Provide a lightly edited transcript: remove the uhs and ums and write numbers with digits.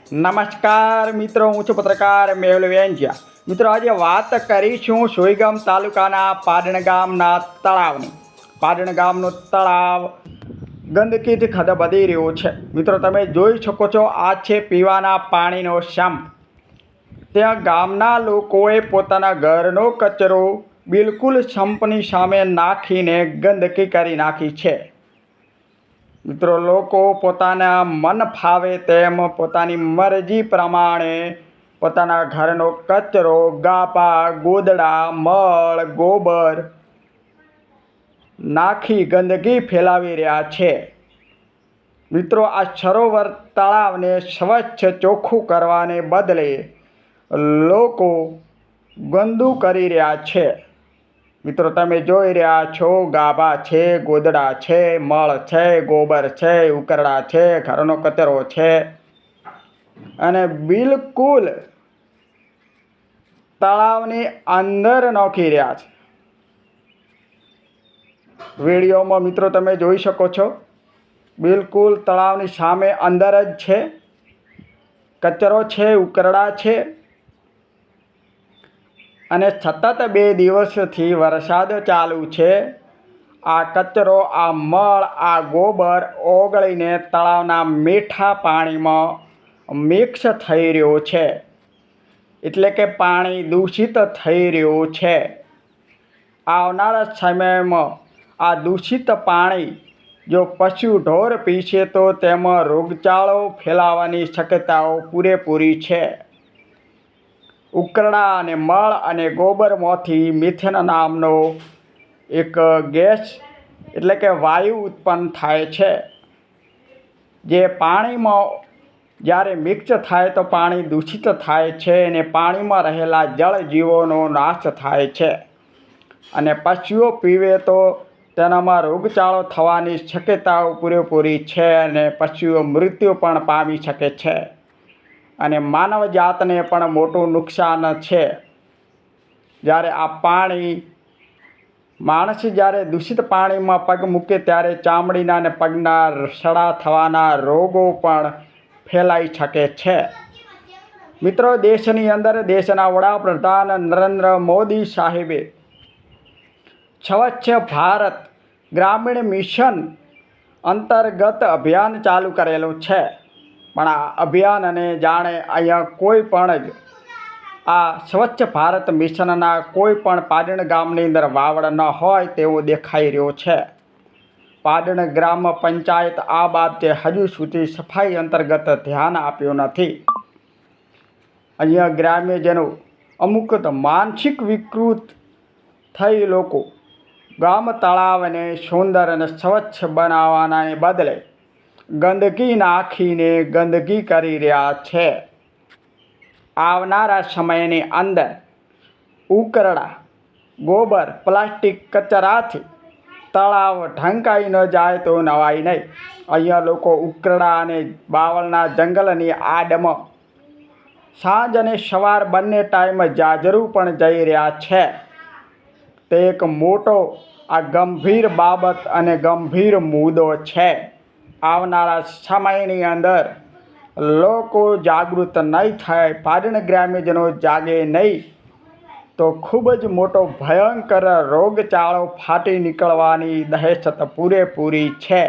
નમસ્કાર મિત્રો, હું છું પત્રકાર મેહુલ વેંજિયા। મિત્રો, આજે વાત કરીશું સુઈગામ તાલુકાના પાડણ ગામના તળાવની। પાડણ ગામનું તળાવ ગંદકીથી ખદબદી રહ્યું છે। મિત્રો, તમે જોઈ શકો છો, આ છે પીવાના પાણીનો સંપ। ત્યાં ગામના લોકોએ પોતાના ઘરનો કચરો બિલકુલ સંપની સામે નાખીને ગંદકી કરી નાખી છે। મિત્રો, લોકો પોતાના મન ફાવે તેમ પોતાની મરજી પ્રમાણે પોતાના ઘરનો કચરો, ગાપા, ગોદડા, મળ, ગોબર નાખી ગંદકી ફેલાવી રહ્યા છે। મિત્રો, આ સરોવર તળાવને સ્વચ્છ ચોખ્ખું કરવાને બદલે લોકો ગંદુ કરી રહ્યા છે। મિત્રો, તમે જોઈ રહ્યા છો, ગાભા છે, ગોદડા છે, મળ છે, ગોબર છે, ઉકરડા છે, ઘરનો કચરો છે અને બિલકુલ તળાવની અંદર નાખી રહ્યા છે। વિડીયોમાં મિત્રો તમે જોઈ શકો છો, બિલકુલ તળાવની સામે અંદર જ છે, કચરો છે, ઉકરડા છે અને સતત 2 દિવસથી વરસાદ ચાલુ છે। આ કચરો, આ મળ, આ ગોબર ઓગળીને તળાવના મીઠા પાણીમાં મિક્સ થઈ રહ્યો છે, એટલે કે પાણી દૂષિત થઈ રહ્યું છે। આવનારા સમયમાં આ દૂષિત પાણી જો પશુ ઢોર પીશે તો તેમાં રોગચાળો ફેલાવાની શક્યતાઓ પૂરેપૂરી છે। ઉકરડા અને મળ અને ગોબરમાંથી મિથેન નામનો એક ગેસ એટલે કે વાયુ ઉત્પન્ન થાય છે, જે પાણીમાં જ્યારે મિક્સ થાય તો પાણી દૂષિત થાય છે અને પાણીમાં રહેલા જળજીવોનો નાશ થાય છે અને પશુઓ પીવે તો તેનામાં રોગચાળો થવાની શક્યતાઓ પૂરેપૂરી છે અને પશુઓ મૃત્યુ પણ પામી શકે છે અને માનવ જાતને પણ મોટું નુકસાન છે। જ્યારે આ પાણી માણસ જ્યારે દૂષિત પાણીમાં પગ મૂકે ત્યારે ચામડીના અને પગના સડા થવાના રોગો પણ ફેલાઈ શકે છે। મિત્રો, દેશની અંદર દેશના વડાપ્રધાન નરેન્દ્ર મોદી સાહેબે સ્વચ્છ ભારત ગ્રામીણ મિશન અંતર્ગત અભિયાન ચાલુ કરેલું છે, પણ આ અભિયાનને જાણે અહીંયા કોઈ પણ જ આ સ્વચ્છ ભારત મિશનના કોઈ પણ પાડણ ગામની અંદર વાવડ ન હોય તેવું દેખાઈ રહ્યું છે। પાડણ ગ્રામ પંચાયત આ બાબતે હજુ સુધી સફાઈ અંતર્ગત ધ્યાન આપ્યું નથી। અહીંયા ગ્રામ્યજનો અમુક તો માનસિક વિકૃત થઈ લોકો ગામ તળાવને સુંદર અને સ્વચ્છ બનાવવાને બદલે ગંદકી નાખીને ગંદકી કરી રહ્યા છે। આવનારા સમયની અંદર ઉકરડા, ગોબર, પ્લાસ્ટિક કચરાથી તળાવ ઢંકાઈ ન જાય તો નવાઈ નહીં। અહીંયા લોકો ઉકરડા અને બાવળના જંગલની આડમાં સાંજ અને સવાર બંને ટાઈમ જાજરૂ પણ જઈ રહ્યા છે। તે એક મોટો આ ગંભીર બાબત અને ગંભીર મુદ્દો છે। આવનારા સમયની અંદર લોકો જાગૃત નહીં થાય, પાડણ ગ્રામ્યજનો જાગે નહીં તો ખૂબ જ મોટો ભયંકર રોગચાળો ફાટી નીકળવાની દહેશત પૂરેપૂરી છે।